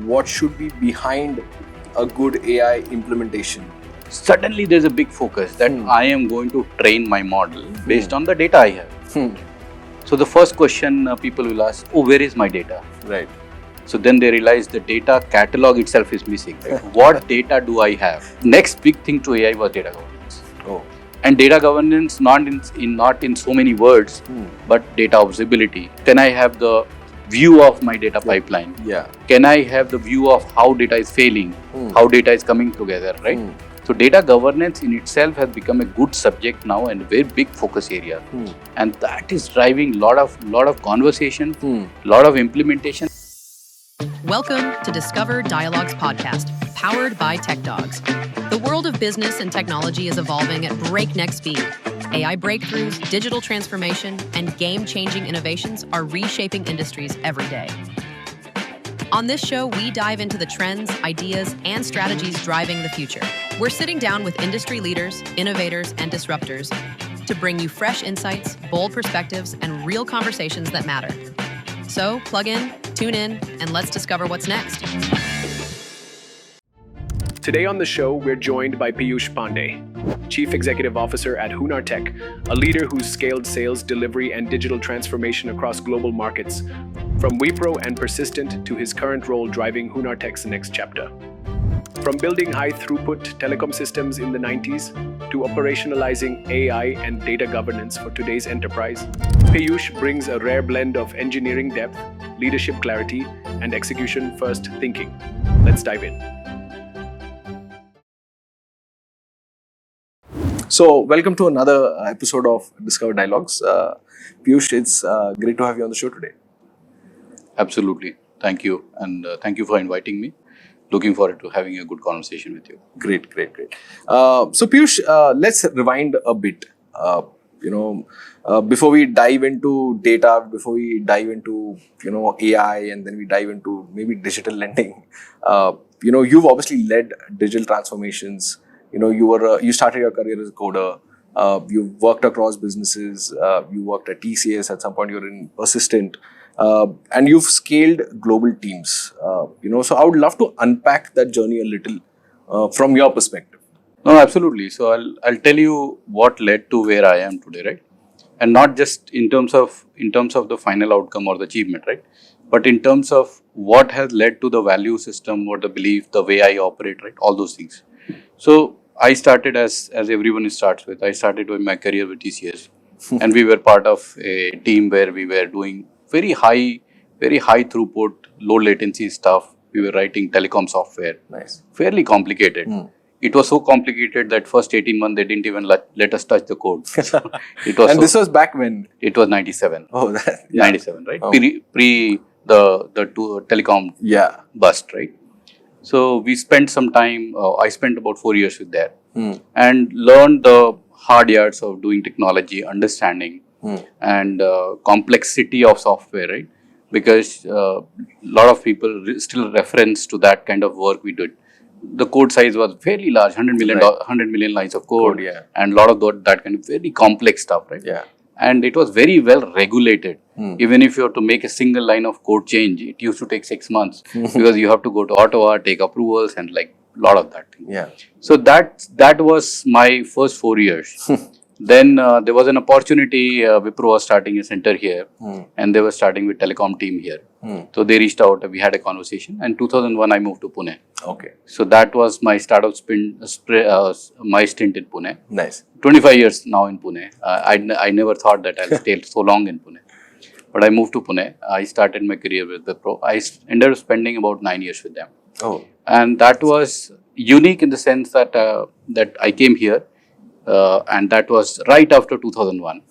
what should be behind a good AI implementation? Suddenly there's a big focus that I am going to train my model based on the data I have. So the first question people will ask, oh, where is my data? Right. So then they realize the data catalog itself is missing. Right? What data do I have? Next big thing to AI was data governance. Oh. And data governance not in so many words, but data observability. Can I have the view of my data pipeline? Yeah. Can I have the view of how data is failing, how data is coming together, right? So data governance in itself has become a good subject now and a very big focus area. And that is driving lot of conversation, lot of implementation. Welcome to Discover Dialogues podcast, powered by TechDogs. The world of business and technology is evolving at breakneck speed. AI breakthroughs, digital transformation, and game-changing innovations are reshaping industries every day. On this show, we dive into the trends, ideas, and strategies driving the future. We're sitting down with industry leaders, innovators, and disruptors to bring you fresh insights, bold perspectives, and real conversations that matter. So plug in, tune in, and let's discover what's next. Today on the show, we're joined by Peeyoosh Pandey, Chief Executive Officer at Hoonartek, a leader who's scaled sales, delivery, and digital transformation across global markets, from Wipro and Persistent to his current role driving Hoonartek's next chapter. From building high-throughput telecom systems in the 90s to operationalizing AI and data governance for today's enterprise, Peeyoosh brings a rare blend of engineering depth, leadership clarity, and execution-first thinking. Let's dive in. So, welcome to another episode of Discover Dialogues. Peeyoosh, it's great to have you on the show today. Absolutely. Thank you. And thank you for inviting me. Looking forward to having a good conversation with you. Great. So, Peeyoosh, let's rewind a bit. Before we dive into data, before we dive into, AI, and then we dive into maybe digital lending, you've obviously led digital transformations. You started your career as a coder. You worked across businesses. You worked at TCS. At some point, you're in Persistent. And you've scaled global teams. So I would love to unpack that journey a little from your perspective. No, absolutely. So I'll tell you what led to where I am today, right? And not just in terms of the final outcome or the achievement, right? But in terms of what has led to the value system or the belief, the way I operate, right? All those things. So I started as everyone starts with. I started with my career with TCS, and we were part of a team where we were doing very high throughput, low latency stuff. We were writing telecom software. Nice. Fairly complicated. It was so complicated that first 18 months they didn't even let us touch the code. So it was. And this was back when? It was 97. Oh, 97, right? Pre the telecom bust, right? So we spent some time, I spent about 4 years with that and learned the hard yards of doing technology, understanding and complexity of software, right? Because a lot of people still reference to that kind of work we did. The code size was fairly large, 100 million lines of code, and a lot of that kind of very complex stuff, right? Yeah. And it was very well regulated. Even if you have to make a single line of code change, it used to take 6 months because you have to go to Ottawa, take approvals, and like a lot of that. Yeah. So that was my first 4 years. Then there was an opportunity. Wipro was starting a center here, and they were starting with telecom team here. So they reached out. We had a conversation, and 2001 I moved to Pune. Okay. So that was my startup my stint in Pune. Nice. 25 years now in Pune. I never thought that I'll stay so long in Pune. But I moved to Pune. I started my career with Wipro. I ended up spending about 9 years with them. Oh. And that was unique in the sense that that I came here, and that was right after 2001.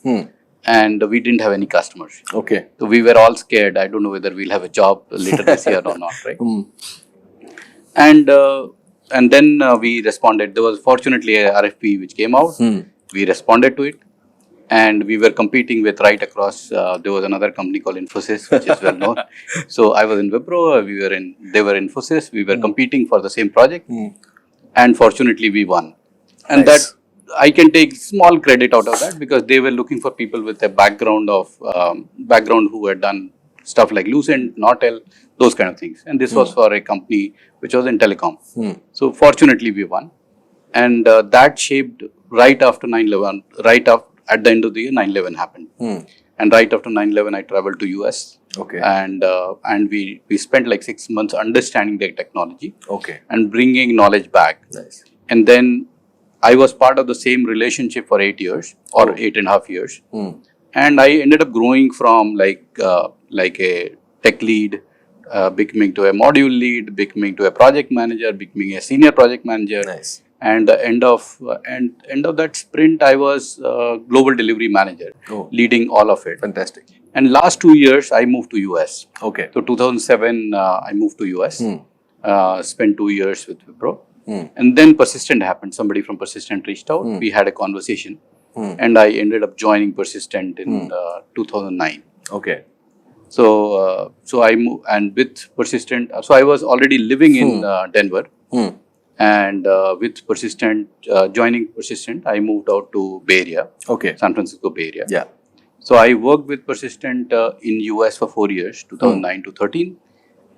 And we didn't have any customers. Okay. So we were all scared. I don't know whether we'll have a job later this year or not, right? And then we responded. There was fortunately a RFP which came out. We responded to it, and we were competing with right across. There was another company called Infosys, which is well known. So I was in Wipro. They were Infosys. We were competing for the same project, and fortunately we won. And Nice. that I can take small credit out of that because they were looking for people with a background who had done stuff like Lucent, Nortel, those kind of things. And this was for a company which was in telecom. So fortunately we won. And that shaped right after 9/11, at the end of the year, 9/11 happened. And right after 9/11, I traveled to US. Okay. And we spent like 6 months understanding their technology. Okay. And bringing knowledge back. Nice. And then I was part of the same relationship for 8 years or 8.5 years. And I ended up growing from like a tech lead, becoming to a module lead, becoming to a project manager, becoming a senior project manager. Nice. And the end of that sprint, I was global delivery manager, leading all of it. Fantastic. And last 2 years, I moved to US. Okay. So 2007, I moved to US, spent 2 years with Wipro. And then Persistent happened. Somebody from Persistent reached out. We had a conversation. And I ended up joining Persistent in 2009. Okay. So I moved, and with Persistent, so I was already living in Denver. And with Persistent, joining Persistent, I moved out to Bay Area. Okay. San Francisco Bay Area. Yeah. So I worked with Persistent in US for 4 years, 2009 to 13.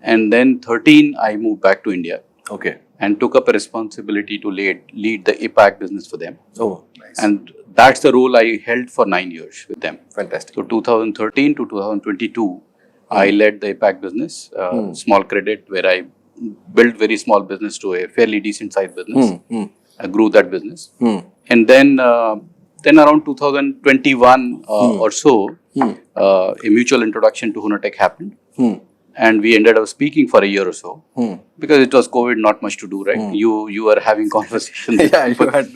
And then 13, I moved back to India. Okay. And took up a responsibility to lead the APAC business for them. Oh, nice. And that's the role I held for 9 years with them. Fantastic. So 2013 to 2022, I led the APAC business, small credit, where I built very small business to a fairly decent sized business. I grew that business. And then around 2021 or so, a mutual introduction to Hoonartek happened. And we ended up speaking for a year or so because it was COVID, not much to do, right? You were having conversations. Yeah, you had.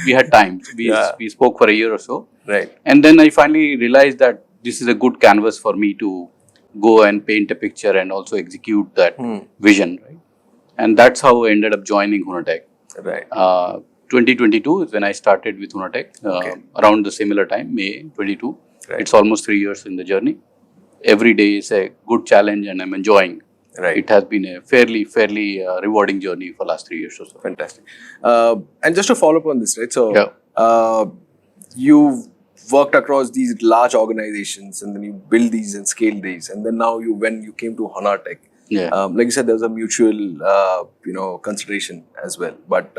We had time. We spoke for a year or so. Right. And then I finally realized that this is a good canvas for me to go and paint a picture and also execute that vision, right? And that's how I ended up joining Hoonartek. Right. 2022 is when I started with Hoonartek, around the similar time, May 22. Right. It's almost 3 years in the journey. Every day is a good challenge and I'm enjoying. Right. It has been a fairly rewarding journey for last 3 years or so. Fantastic. And just to follow up on this, right? So, you've worked across these large organizations and then you build these and scale these. And then now when you came to Hoonartek, like you said, there was a mutual, consideration as well. But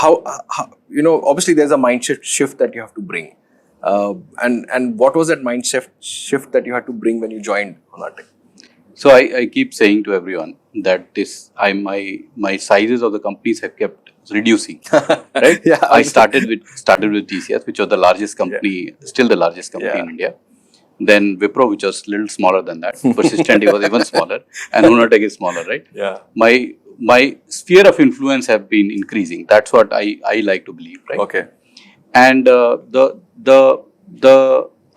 how, obviously there's a mindset shift that you have to bring. And what was that mindset shift that you had to bring when you joined Hoonartek? So I keep saying to everyone that my sizes of the companies have kept reducing. Right? I started with TCS, which was the largest company, still the largest company in India. Then Wipro, which was a little smaller than that. Persistent was even smaller, and Hoonartek is smaller, right? Yeah. My sphere of influence have been increasing. That's what I like to believe, right? Okay. And the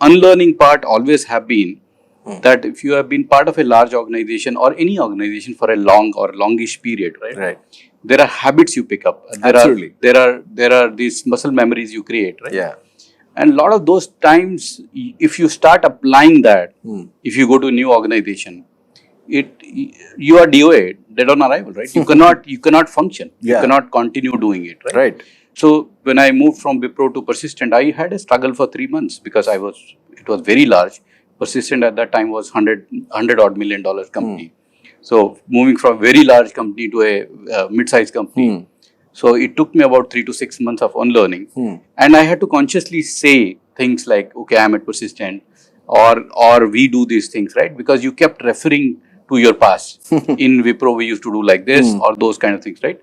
unlearning part always have been that if you have been part of a large organization or any organization for a long or longish period, right? There are habits you pick up. Absolutely. There are these muscle memories you create, right? Yeah. And a lot of those times, if you start applying that, if you go to a new organization, you are DOA, dead on arrival, right? You cannot function. You cannot continue doing it, right? Right. So when I moved from Wipro to Persistent, I had a struggle for 3 months because it was very large. Persistent at that time was $100 odd million company. So moving from a very large company to a mid-sized company. So it took me about 3 to 6 months of unlearning. And I had to consciously say things like, okay, I'm at Persistent or we do these things, right? Because you kept referring to your past. In Wipro, we used to do like this or those kind of things, right?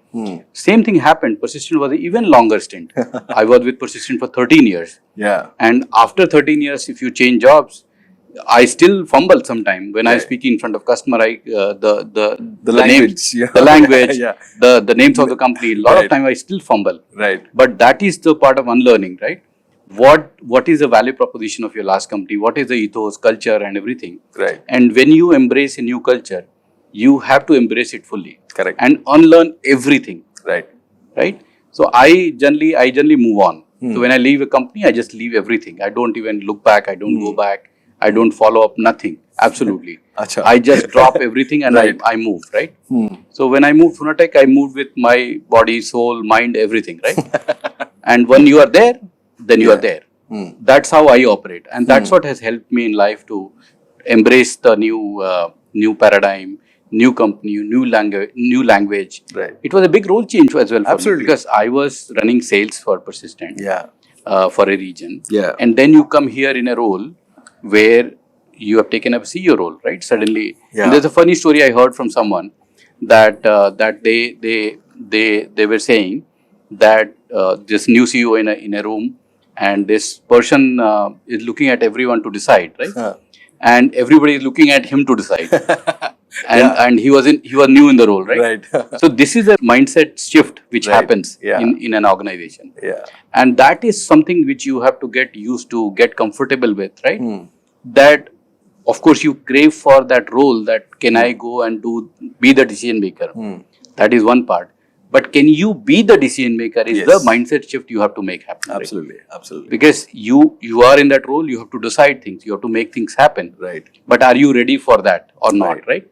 Same thing happened. Persistent was an even longer stint. I was with Persistent for 13 years. Yeah. And after 13 years, if you change jobs, I still fumble sometime when I speak in front of customer. The language, names, the language, the names of the company. A lot of time I still fumble. Right. But that is the part of unlearning, right? What is the value proposition of your last company? What is the ethos, culture, and everything? Right. And when you embrace a new culture, you have to embrace it fully. Correct. And unlearn everything. Right. Right. So I generally move on. So when I leave a company, I just leave everything. I don't even look back. I don't go back. I don't follow up, nothing. Absolutely. I just drop everything and I move, right? So when I moved Hoonartek, I moved with my body, soul, mind, everything, right? And when you are there, then you are there. That's how I operate, and that's what has helped me in life to embrace the new paradigm, new company, new language. Right. It was a big role change as well for Absolutely. me, because I was running sales for Persistent. Yeah. For a region. Yeah. And then you come here in a role where you have taken up a CEO role, right? Suddenly. Yeah. And there's a funny story I heard from someone that they were saying that this new CEO in a room, and this person is looking at everyone to decide, right? And everybody is looking at him to decide. And he was new in the role, right? Right. So this is a mindset shift which Right. happens Yeah. in an organization. Yeah. And that is something which you have to get used to, get comfortable with, right? That, of course, you crave for that role, that can I go and be the decision maker? That is one part. But can you be the decision maker is Yes. the mindset shift you have to make happen. Absolutely. Right? Absolutely. Because you are in that role, you have to decide things, you have to make things happen. Right. But are you ready for that or not, right?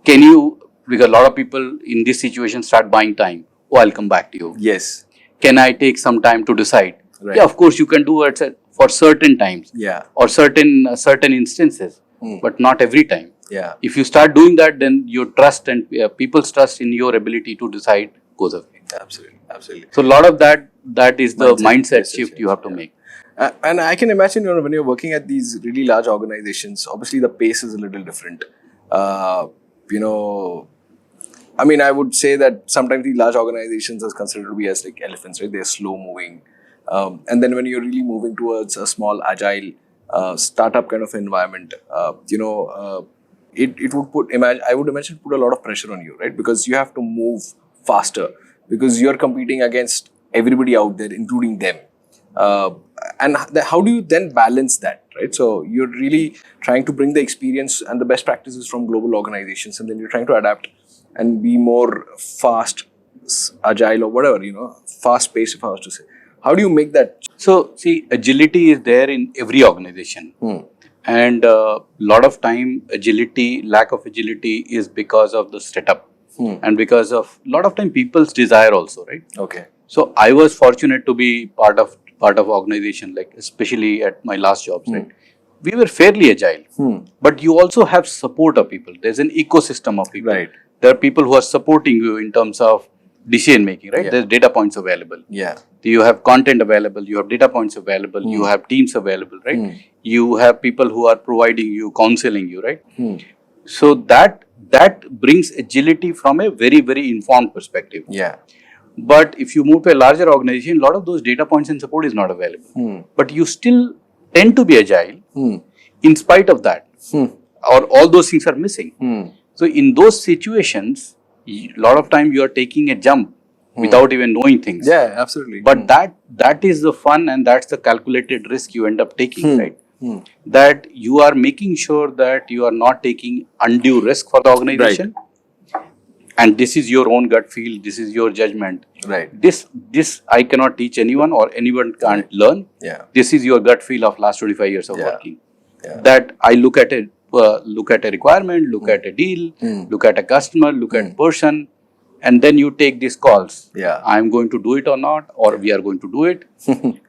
Can you, because a lot of people in this situation start buying time. Oh, I'll come back to you. Yes. Can I take some time to decide? Right. Yeah, of course you can do it for certain times. Yeah. Or certain instances, but not every time. Yeah. If you start doing that, then your trust and people's trust in your ability to decide goes away. Absolutely. Absolutely. So a lot of that is the mindset shift you have to make. And I can imagine, when you're working at these really large organizations, obviously the pace is a little different. I mean, I would say that sometimes these large organizations are considered to be as like elephants, right? They're slow moving. And then when you're really moving towards a small, agile, startup kind of environment, it would I would imagine put a lot of pressure on you, right? Because you have to move faster, because you're competing against everybody out there, including them. And how do you then balance that, right? So you're really trying to bring the experience and the best practices from global organizations, and then you're trying to adapt and be more fast, agile, or whatever, fast paced, if I was to say. How do you make that? So see, agility is there in every organization. And a lot of time lack of agility is because of the setup and because of a lot of time people's desire also, right? Okay. So I was fortunate to be part of organization, like especially at my last jobs, right? We were fairly agile, but you also have support of people. There's an ecosystem of people. Right. There are people who are supporting you in terms of decision making, right? Yeah. There's data points available. Yeah. You have content available, you have data points available, you have teams available, right? You have people who are providing you, counseling you, right? So that brings agility from a very, very informed perspective. Yeah. But if you move to a larger organization, a lot of those data points and support is not available. But you still tend to be agile in spite of that. Or all those things are missing. So in those situations, a lot of time you are taking a jump without even knowing things. Yeah, absolutely. But that is the fun, and that's the calculated risk you end up taking, right? That you are making sure that you are not taking undue risk for the organization. Right. And this is your own gut feel, this is your judgment. Right. This I cannot teach anyone, or anyone can't learn. Yeah. This is your gut feel of last 25 years of working. Yeah. That I look at a requirement, look at a deal, look at a customer, look at a person, and then you take these calls. Yeah. I'm going to do it or not, or we are going to do it.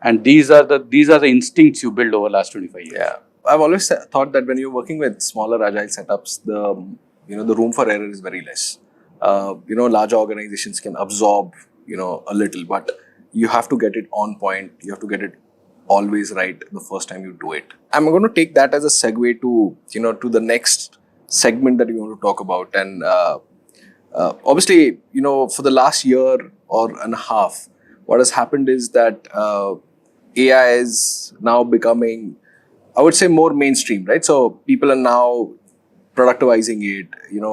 And these are the instincts you build over the last 25 years. Yeah. I've always thought that when you're working with smaller agile setups, the room for error is very less. Larger organizations can absorb, a little, but you have to get it on point. You have to get it always right the first time you do it. I'm going to take that as a segue to the next segment that we want to talk about. And obviously, for the last year or and a half, what has happened is that AI is now becoming, I would say, more mainstream, right? So people are now productivizing it.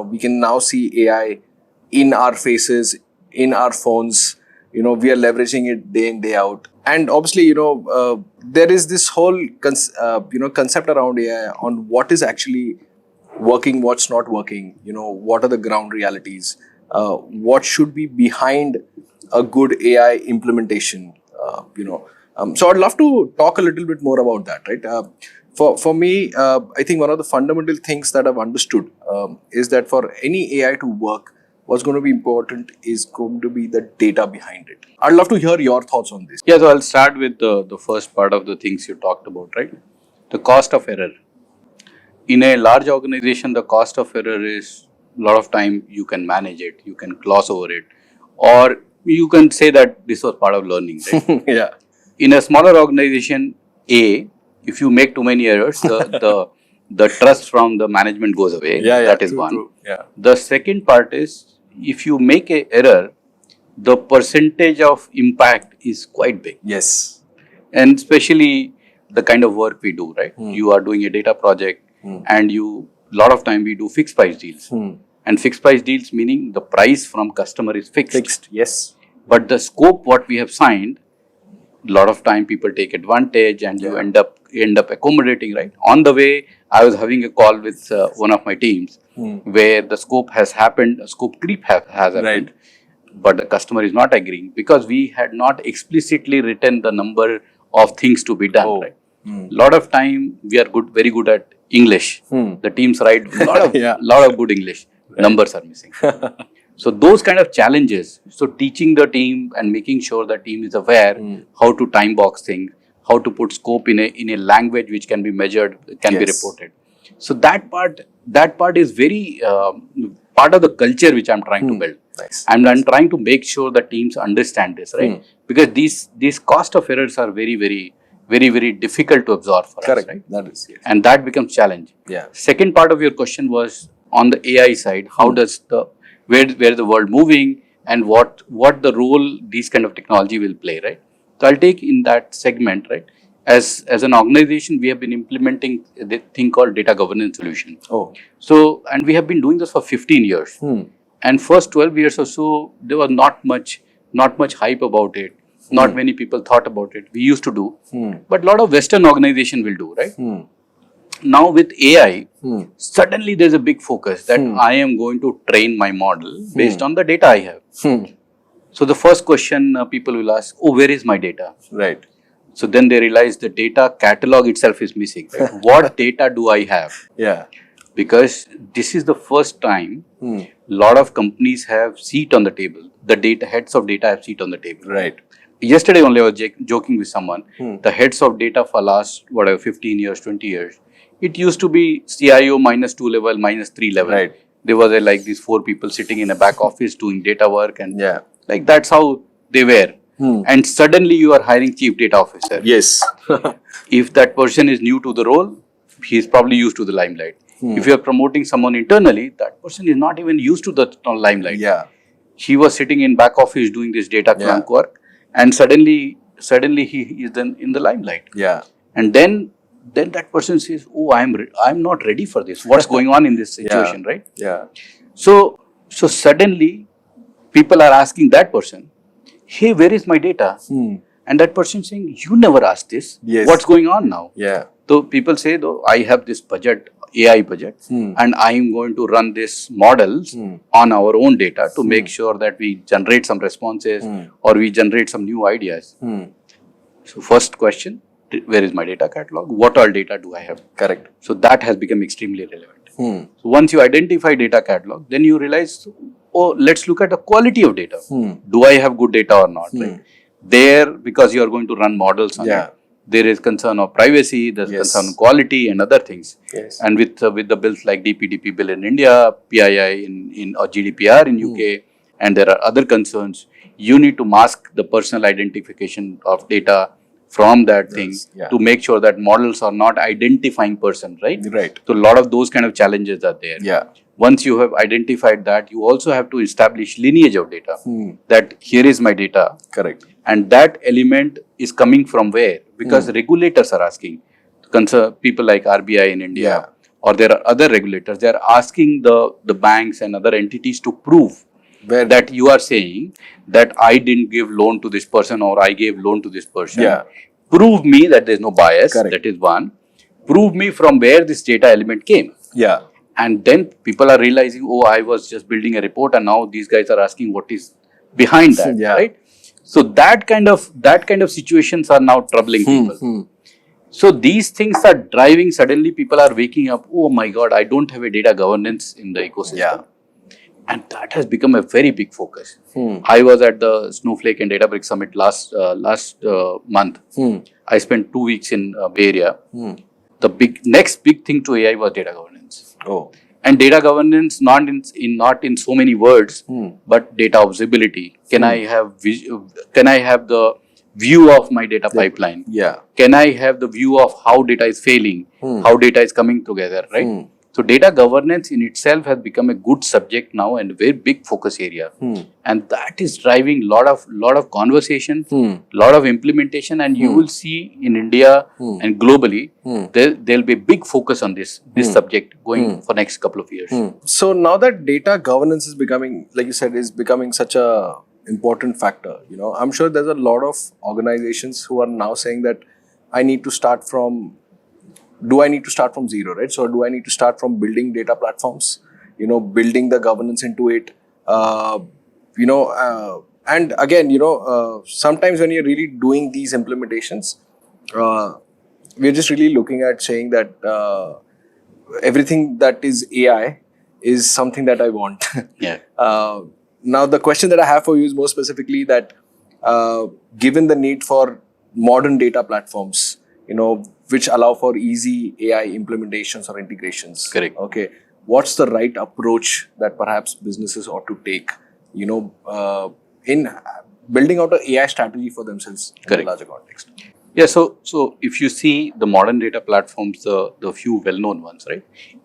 We can now see AI in our faces, in our phones. We are leveraging it day in, day out. And obviously, there is this whole concept around AI on what is actually working, what's not working, what are the ground realities, what should be behind a good AI implementation, So I'd love to talk a little bit more about that, right? For me, I think one of the fundamental things that I've understood is that for any AI to work, what's going to be important is going to be the data behind it. I'd love to hear your thoughts on this. Yeah, so I'll start with the first part of the things you talked about, right? The cost of error. In a large organization, the cost of error is a lot of time you can manage it, you can gloss over it, or you can say that this was part of learning, right? Yeah. In a smaller organization, if you make too many errors, the trust from the management goes away. That is one. True. Yeah. The second part is, if you make an error, the percentage of impact is quite big. Yes. And especially the kind of work we do, right? You are doing a data project and a lot of time we do fixed price deals. And fixed price deals meaning the price from customer is fixed. Yes. But the scope what we have signed, a lot of time people take advantage and you end up accommodating, right? On the way, I was having a call with one of my teams where the scope has happened, scope creep has happened. Right. But the customer is not agreeing because we had not explicitly written the number of things to be done, right? A lot of time we are very good at English. The teams write a lot of good English. Right. Numbers are missing. So those kind of challenges. So teaching the team and making sure the team is aware how to time box things, how to put scope in a language which can be measured, can be reported. So that part is very part of the culture which I'm trying to build. Nice. And I'm trying to make sure the teams understand this, right? Because these cost of errors are very, very, very, very difficult to absorb for us, right? That is, yes. And that becomes challenge. Yeah. Second part of your question was on the AI side. How does where the world moving and what the role these kind of technology will play, right? So I'll take in that segment, right? As an organization, we have been implementing the thing called data governance solution. Oh. So, and we have been doing this for 15 years. And first 12 years or so, there was not much hype about it. Not many people thought about it. We used to do, but a lot of Western organization will do, right? Now with AI, suddenly there's a big focus that I am going to train my model based on the data I have. So the first question people will ask, oh, where is my data? Right. So then they realize the data catalog itself is missing. Right? What data do I have? Yeah. Because this is the first time a lot of companies have seat on the table. The data heads of data have seat on the table. Right. Yesterday only I was joking with someone. The heads of data for last 15 years, 20 years. It used to be CIO -2 level, -3 level. Right. There was like these 4 people sitting in a back office doing data work and like that's how they were. And suddenly you are hiring chief data officer. Yes. If that person is new to the role, he is probably used to the limelight. If you are promoting someone internally, that person is not even used to the limelight. Yeah. He was sitting in back office doing this data clunk work, and suddenly he is then in the limelight. Yeah. And then that person says, "Oh, I'm not ready for this. What's going on in this situation, right?" Yeah. So suddenly people are asking that person, "Hey, where is my data?" And that person saying, "You never asked this. Yes. What's going on now?" Yeah. So people say, though, I have this budget, AI budget, and I am going to run these models on our own data to make sure that we generate some responses or we generate some new ideas. So first question, where is my data catalog? What all data do I have? Correct. So that has become extremely relevant. So once you identify data catalog, then you realize, oh, let's look at the quality of data. Do I have good data or not? Right? There, because you are going to run models on it, there is concern of privacy, there's concern of quality and other things. Yes. And with the bills like DPDP bill in India, PII in or GDPR in UK, and there are other concerns, you need to mask the personal identification of data from that thing to make sure that models are not identifying person, right? Right. So a lot of those kind of challenges are there. Yeah. Once you have identified that, you also have to establish lineage of data. That here is my data. Correct. And that element is coming from where? Because regulators are asking. People like RBI in India or there are other regulators, they are asking the banks and other entities to prove that you are saying that I didn't give loan to this person or I gave loan to this person. Yeah. Prove me that there is no bias. Correct. That is one. Prove me from where this data element came. Yeah. And then people are realizing, oh, I was just building a report and now these guys are asking what is behind that, right? So that kind of situations are now troubling people. So these things are driving, suddenly people are waking up, oh my God, I don't have a data governance in the ecosystem. And that has become a very big focus. I was at the Snowflake and Databricks Summit last month. I spent 2 weeks in Bay Area. The next big thing to AI was data governance. Oh. And data governance not in so many words, but data observability. Can I have the view of my data pipeline? Yeah. Can I have the view of how data is failing, how data is coming together, right? So data governance in itself has become a good subject now and a very big focus area, and that is driving lot of conversation, lot of implementation, and you will see in India and globally there'll be a big focus on this subject going for next couple of years. So now that data governance is becoming, like you said, is becoming such a important factor, I'm sure there's a lot of organizations who are now saying that do I need to start from zero, right? So do I need to start from building data platforms, building the governance into it, and again, sometimes when you're really doing these implementations, we're just really looking at saying that everything that is AI is something that I want. Yeah. Now, the question that I have for you is more specifically that given the need for modern data platforms, which allow for easy AI implementations or integrations. Correct. Okay. What's the right approach that perhaps businesses ought to take, in building out an AI strategy for themselves in a larger context? Yeah. So if you see the modern data platforms, the few well-known ones, right?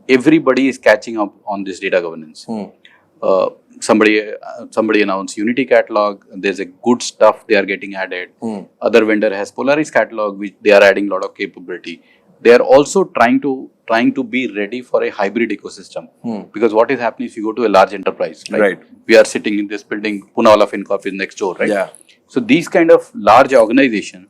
Everybody is catching up on this data governance. Somebody announced Unity catalog. There's a good stuff they are getting added. Other vendor has Polaris catalog, which they are adding a lot of capability. They are also trying to be ready for a hybrid ecosystem, because what is happening if you go to a large enterprise, right? We are sitting in this building, Poonawalla FinCorp is next door, right? Yeah. So these kind of large organizations,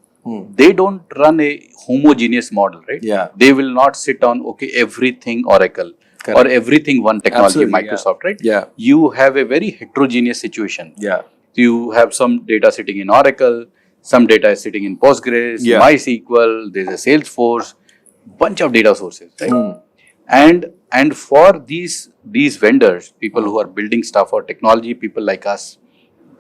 they don't run a homogeneous model, right? Yeah. They will not sit on everything Oracle. Correct. Or everything one technology, absolutely, Microsoft, right? Yeah. You have a very heterogeneous situation. Yeah. You have some data sitting in Oracle, some data is sitting in Postgres, MySQL, there's a Salesforce, bunch of data sources, right? And for these vendors, people who are building stuff or technology, people like us,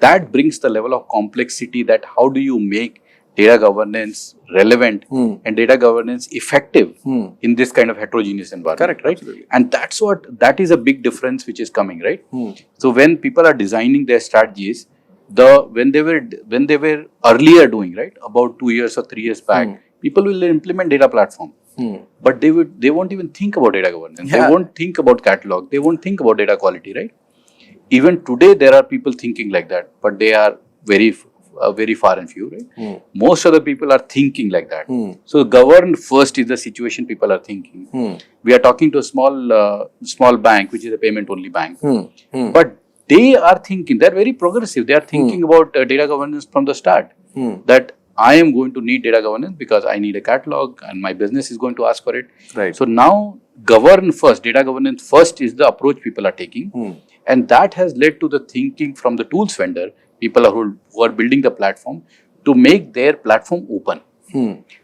that brings the level of complexity that how do you make data governance relevant and data governance effective in this kind of heterogeneous environment. Correct, right? Absolutely. And that is a big difference which is coming, right? So when people are designing their strategies, when they were earlier doing, right, about 2 years or 3 years back, people will implement data platform, but they won't even think about data governance. They won't think about catalog. They won't think about data quality, right? Even today there are people thinking like that, but they are very far and few, right? Most of the people are thinking like that. So govern first is the situation people are thinking. We are talking to a small bank, which is a payment only bank, but they are thinking, they're very progressive. They are thinking about data governance from the start, that I am going to need data governance because I need a catalog and my business is going to ask for it. Right. So now govern first, data governance first is the approach people are taking. And that has led to the thinking from the tools vendor, people who are building the platform, to make their platform open.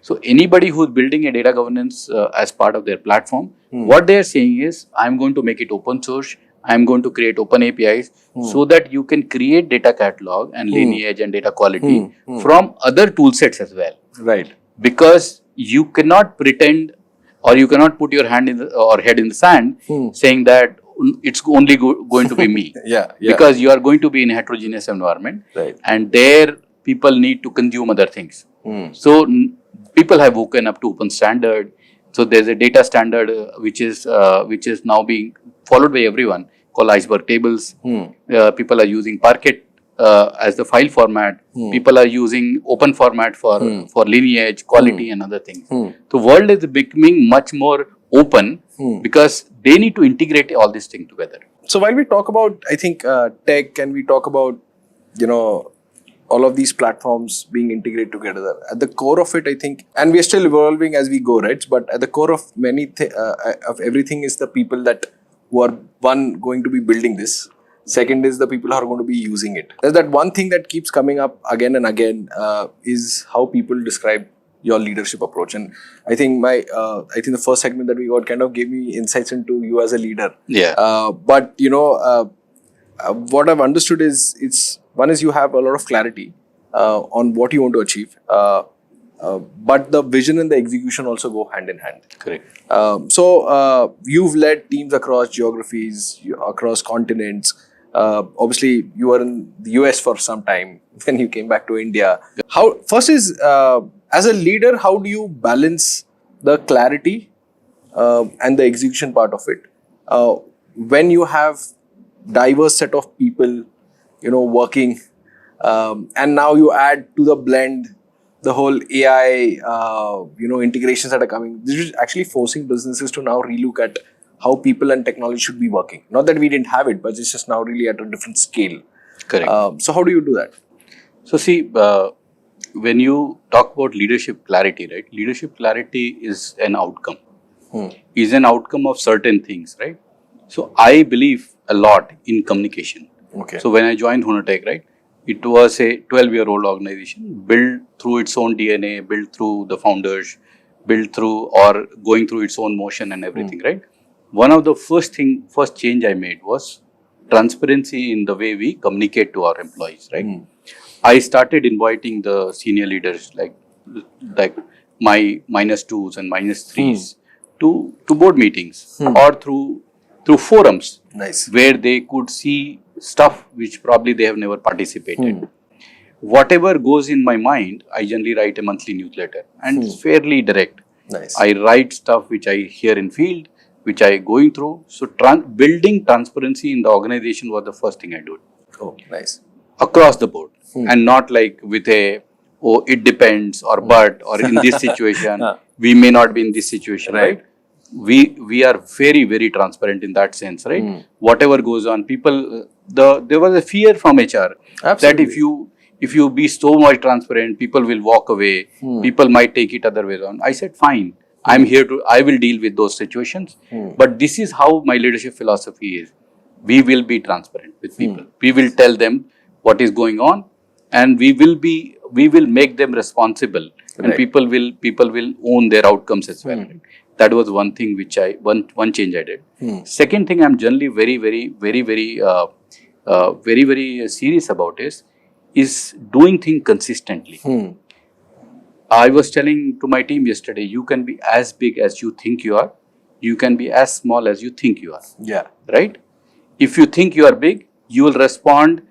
So anybody who is building a data governance as part of their platform, what they are saying is, I'm going to make it open source. I'm going to create open APIs so that you can create data catalog and lineage and data quality from other tool sets as well. Right. Because you cannot pretend or you cannot put your hand in or head in the sand saying that it's only going to be me. Because you are going to be in a heterogeneous environment, right, and there people need to consume other things. So people have woken up to open standard. So there's a data standard which is now being followed by everyone, called iceberg tables. People are using Parquet as the file format. People are using open format for lineage, quality, and other things. The world is becoming much more open because they need to integrate all these things together. So while we talk about, I think, tech, and we talk about, all of these platforms being integrated together, at the core of it, I think, and we are still evolving as we go, right? But at the core of of everything is the people who are, one, going to be building this. Second is the people who are going to be using it. There's that one thing that keeps coming up again and again is how people describe your leadership approach. And I think the first segment that we got kind of gave me insights into you as a leader. Yeah. But what I've understood is one is you have a lot of clarity on what you want to achieve, but the vision and the execution also go hand in hand. Correct. So you've led teams across geographies, across continents. Obviously, you were in the US for some time. Then you came back to India. How first is as a leader, how do you balance the clarity and the execution part of it when you have diverse set of people, working, and now you add to the blend the whole AI, integrations that are coming. This is actually forcing businesses to now relook at how people and technology should be working. Not that we didn't have it, but it's just now really at a different scale. Correct. So how do you do that? So see, when you talk about leadership clarity, right? Leadership clarity is an outcome. Is an outcome of certain things, right? So I believe a lot in communication. Okay. So when I joined Hoonartek, right, it was a 12-year-old organization built through its own DNA, built through the founders, built through or going through its own motion and everything, right? One of the first change I made was transparency in the way we communicate to our employees, right? I started inviting the senior leaders like my -2s and -3s to board meetings or through forums. Nice. Where they could see stuff which probably they have never participated. Whatever goes in my mind, I generally write a monthly newsletter and it's fairly direct. Nice. I write stuff which I hear in field, which I going through. So building transparency in the organization was the first thing I did. Oh, nice. Across the board. And not like with it depends or but or in this situation, we may not be in this situation, right? We are very, very transparent in that sense, right? Whatever goes on, people, there was a fear from HR that if you be so much transparent, people will walk away, people might take it other way around. I said, fine, I will deal with those situations, but this is how my leadership philosophy is. We will be transparent with people. We will tell them what is going on, and we will make them responsible, and people will own their outcomes as well. Right? That was one thing which one change I did. Second thing I'm generally very serious about is doing things consistently. I was telling to my team yesterday, you can be as big as you think you are. You can be as small as you think you are. Yeah. Right? If you think you are big, you will respond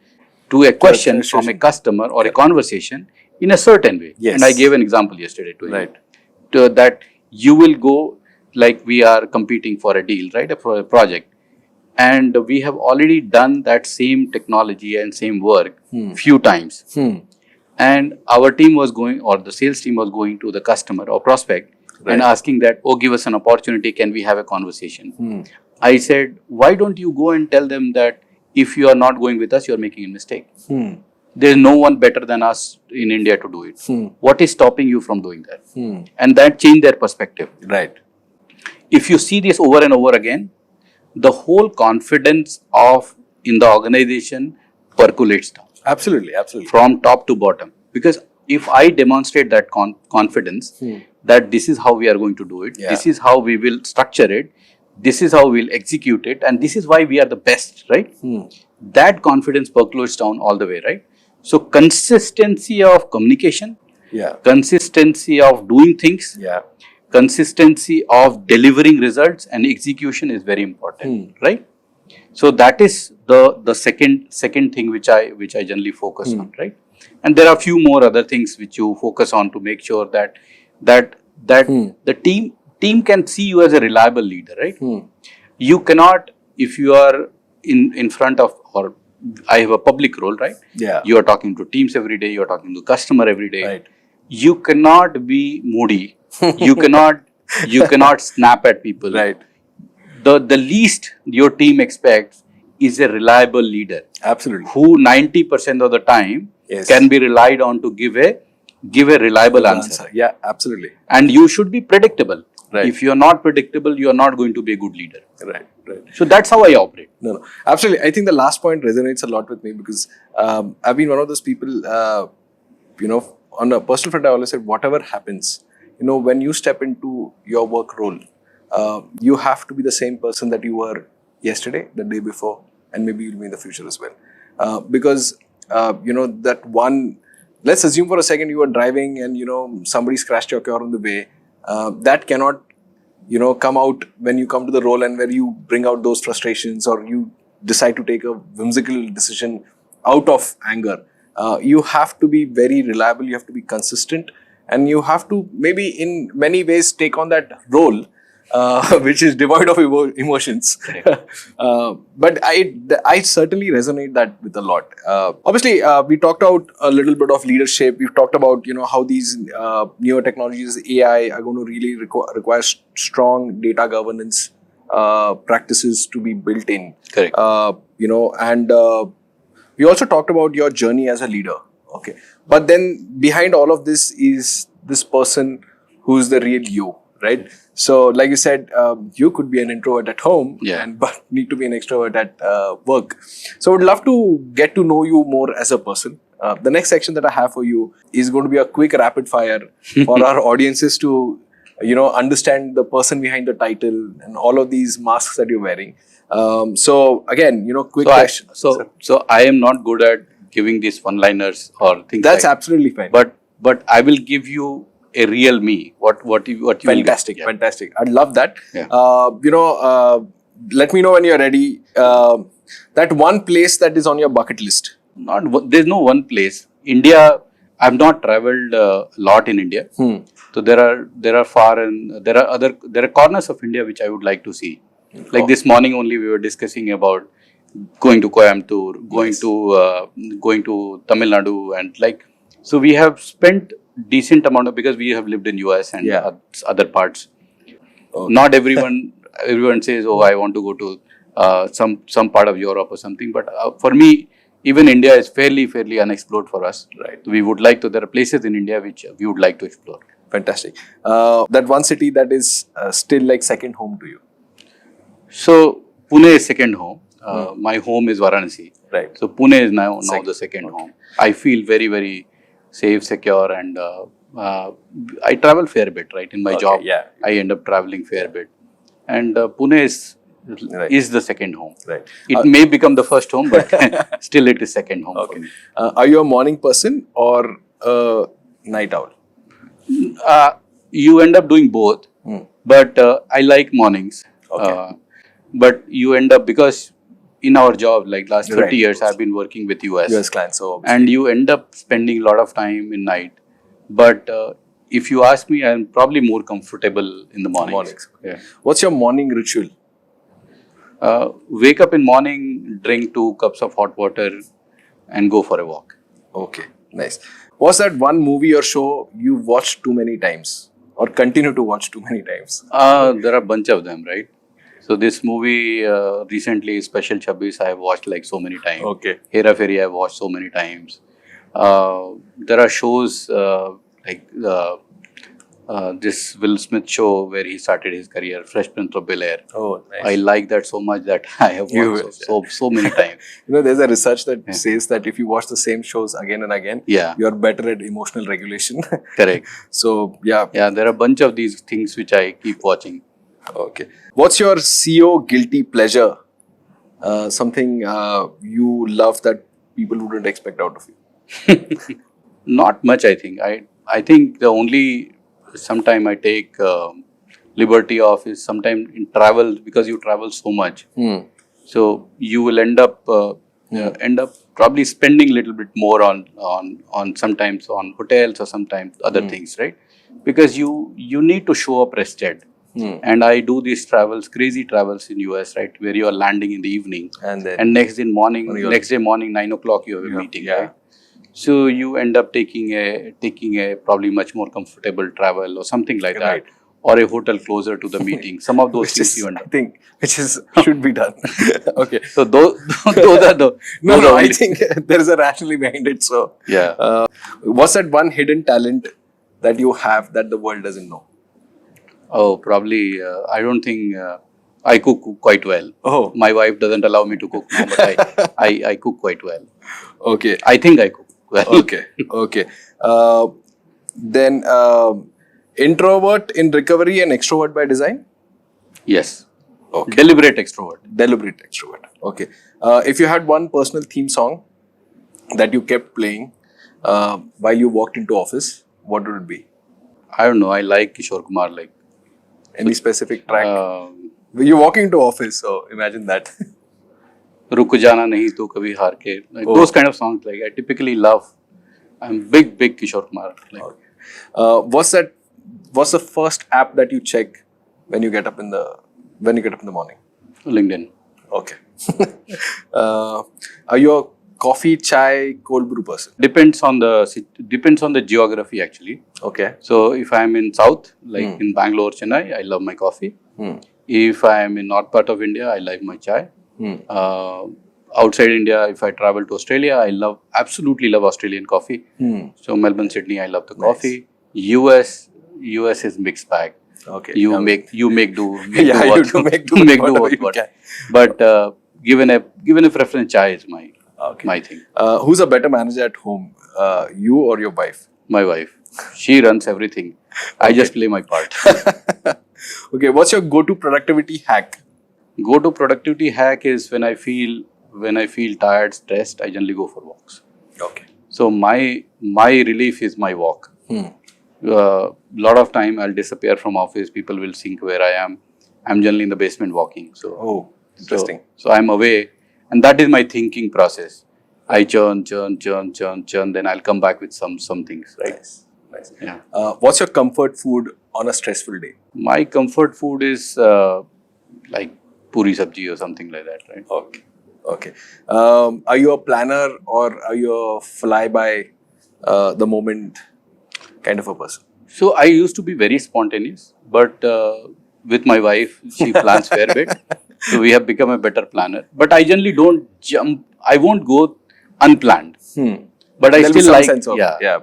to a question from a customer or a conversation in a certain way. Yes. And I gave an example yesterday to right. him. That you will go like we are competing for a deal, right? For a project. And we have already done that same technology and same work few times. And our team was going, or the sales team was going to the customer or prospect and asking that, oh, give us an opportunity, can we have a conversation? I said, why don't you go and tell them that if you are not going with us, you are making a mistake. There is no one better than us in India to do it. What is stopping you from doing that? And that changed their perspective. Right. If you see this over and over again, the whole confidence in the organization percolates down. Absolutely, absolutely. From top to bottom. Because if I demonstrate that confidence, that this is how we are going to do it, this is how we will structure it, this is how we'll execute it, and this is why we are the best, right? That confidence percolates down all the way, right? So consistency of communication, consistency of doing things, consistency of delivering results and execution is very important, right? So that is the second thing which I generally focus on, right? And there are a few more other things which you focus on to make sure that the team can see you as a reliable leader, right? You cannot, if you are in front of, or I have a public role, right? You are talking to teams every day, you are talking to customer every day. Right. You cannot be moody. You cannot snap at people. Right. The least your team expects is a reliable leader. Absolutely. Who 90% of the time can be relied on to give a reliable answer. Yeah, absolutely. And you should be predictable. Right. If you are not predictable, you are not going to be a good leader. Right. So that's how I operate. No, absolutely. I think the last point resonates a lot with me because I've been one of those people, on a personal front, I always said, whatever happens, when you step into your work role, you have to be the same person that you were yesterday, the day before, and maybe you'll be in the future as well. Because, that one, let's assume for a second you are driving and, somebody scratched your car on the way. That cannot, come out when you come to the role and where you bring out those frustrations or you decide to take a whimsical decision out of anger. You have to be very reliable, you have to be consistent, and you have to maybe in many ways take on that role, which is devoid of emotions. But I certainly resonate that with a lot. Obviously, we talked out a little bit of leadership. We've talked about how these newer technologies, AI, are going to really require strong data governance practices to be built in. Correct. And we also talked about your journey as a leader. Okay, but then behind all of this is this person who's the real you, right? So, like you said, you could be an introvert at home, but need to be an extrovert at work. So, I would love to get to know you more as a person. The next section that I have for you is going to be a quick rapid fire for our audiences to, understand the person behind the title and all of these masks that you're wearing. So, again, quick question. So I am not good at giving these one-liners or things. That's absolutely fine. But I will give you a real me. What you fantastic, will fantastic. I'd love that. Yeah. Let me know when you're ready. That one place that is on your bucket list. There's no one place. India. I've not traveled a lot in India. So there are corners of India which I would like to see. Like this morning only we were discussing about going to Coimbatore, going to Tamil Nadu, and so we have spent decent amount of, because we have lived in US and other parts. Okay. Not everyone says, oh, I want to go to some part of Europe or something. But for me, even India is fairly unexplored for us. Right. We would like to. There are places in India which we would like to explore. Fantastic. That one city that is still like second home to you. So Pune is second home. My home is Varanasi. Right. So Pune is now the second home. I feel very safe, secure, and I travel fair bit. Right, in my job, I end up traveling fair bit, and Pune is the second home. Right. It may become the first home, but still it is second home for me. Are you a morning person or a night owl? You end up doing both, but I like mornings. Okay. But you end up, because in our job, like last 30 years, I've been working with US clients, and you end up spending a lot of time in night. But if you ask me, I'm probably more comfortable in the mornings. Yeah. What's your morning ritual? Wake up in morning, drink 2 cups of hot water, and go for a walk. Okay, nice. What's that one movie or show you watched too many times or continue to watch too many times? There are a bunch of them, right? So this movie recently, Special Chabis, I have watched like so many times. Okay. Hera Fairy, I have watched so many times. There are shows like this Will Smith show where he started his career, Fresh Prince of Bel-Air. Oh, nice. I like that so much that I have watched so many times. There's a research that says that if you watch the same shows again and again, you're better at emotional regulation. Correct. So, yeah. Yeah, there are a bunch of these things which I keep watching. Okay. What's your CEO guilty pleasure? Something you love that people wouldn't expect out of you? Not much, I think. I think the only sometime I take liberty of is sometime in travel, because you travel so much. So you will end up probably spending a little bit more on sometimes on hotels or sometimes other things, right? Because you need to show up rested. And I do these crazy travels in US, right, where you are landing in the evening, and next day morning 9 o'clock you have a meeting, right? So you end up taking a probably much more comfortable travel or something like that, or a hotel closer to the meeting. Some of those things you end up. I think should be done. Okay. So those are the no. I think there is a rationale behind it. So yeah. What's that one hidden talent that you have that the world doesn't know? Oh, probably. I don't think I cook quite well. Oh, my wife doesn't allow me to cook now, but I cook quite well. Okay. I think I cook well. Okay. Then introvert in recovery and extrovert by design? Yes. Okay. Deliberate extrovert. Okay. If you had one personal theme song that you kept playing while you walked into office, what would it be? I don't know. I like Kishore Kumar. Like any specific track? You're walking into office, so imagine that. Ruk Jana Nahi Tu Kabhi Haar Ke. Like those kind of songs. Like I typically love. I'm big Kishore Kumar. Like. Okay. What's the first app that you check when you get up in the morning? LinkedIn. Okay. Are you a coffee, chai, cold brew person? Depends on the geography actually. Okay. So if I'm in South, like in Bangalore, Chennai, I love my coffee. If I am in North part of India, I like my chai. Outside India, if I travel to Australia, I absolutely love Australian coffee. So Melbourne, Sydney, I love the coffee. US is mixed bag. Okay. You make do. Make do what. But given a preference, chai is my thing. Who's a better manager at home, you or your wife? My wife. She runs everything. I just play my part. Okay. What's your go-to productivity hack? Go-to productivity hack is when I feel tired, stressed, I generally go for walks. Okay. So my relief is my walk. Lot of time I'll disappear from office. People will think where I am. I'm generally in the basement walking. So interesting. So I'm away, and that is my thinking process. I churn. Then I'll come back with some things. Right. Nice. Yeah. What's your comfort food on a stressful day? My comfort food is like puri sabji or something like that. Right. Okay. Are you a planner or are you a fly by the moment kind of a person? So I used to be very spontaneous, but with my wife, she plans fair bit. So we have become a better planner. But I generally don't jump. I won't go unplanned. But I still like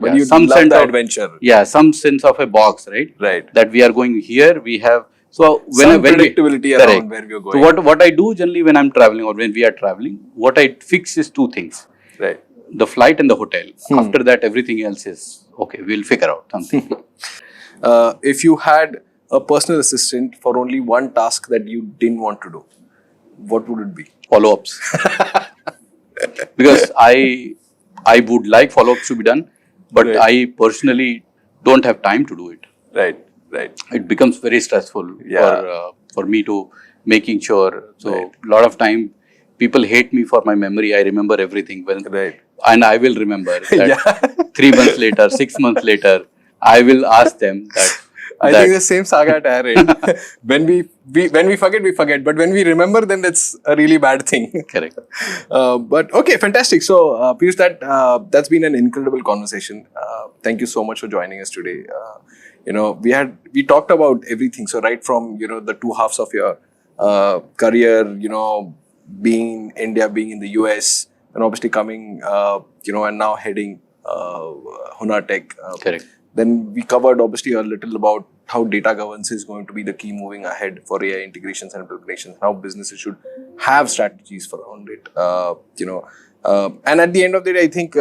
but you some love sense the of adventure. Yeah, some sense of a box, right? Right. That we are going here. We have when predictability around where we are going. So what I do generally when I'm traveling or when we are traveling, what I fix is two things. Right. The flight and the hotel. After that, everything else is okay. We'll figure out something. If you had a personal assistant for only one task that you didn't want to do, what would it be? Follow-ups. Because I would like follow-ups to be done, but I personally don't have time to do it. Right. It becomes very stressful for me to making sure. So a lot of time people hate me for my memory. I remember everything and I will remember that 3 months later, 6 months later, I will ask them that. I think the same saga at our end. When we forget, we forget. But when we remember, then that's a really bad thing. Correct. But okay, fantastic. So, Peeyoosh, that's been an incredible conversation. Thank you so much for joining us today. We talked about everything. So, right from the two halves of your career, being in India, being in the US, and obviously coming, and now heading Hoonartek. Correct. Then we covered obviously a little about how data governance is going to be the key moving ahead for AI integrations and implementations, how businesses should have strategies around it. And at the end of the day, I think,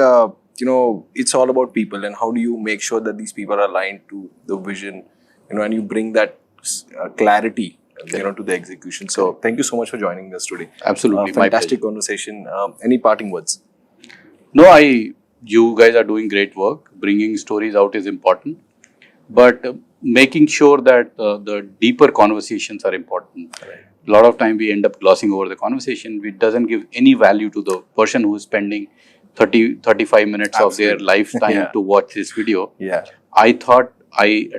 it's all about people and how do you make sure that these people are aligned to the vision, and you bring that clarity, to the execution. So thank you so much for joining us today. Absolutely. Fantastic conversation. Any parting words? No, you guys are doing great work. Bringing stories out is important, but making sure that the deeper conversations are important. Right. A lot of time we end up glossing over the conversation, which doesn't give any value to the person who is spending 35 minutes of their lifetime to watch this video. Yeah. I thought I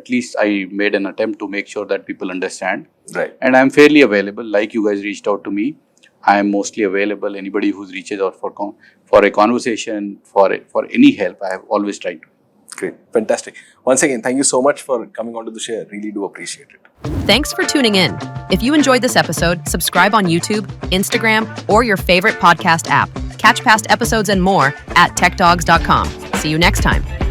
made an attempt to make sure that people understand. Right. And I'm fairly available. Like you guys reached out to me, I am mostly available. Anybody who reaches out for a conversation, for any help, I have always tried to. Great. Fantastic. Once again, thank you so much for coming onto the show. Really do appreciate it. Thanks for tuning in. If you enjoyed this episode, subscribe on YouTube, Instagram, or your favorite podcast app. Catch past episodes and more at techdogs.com. See you next time.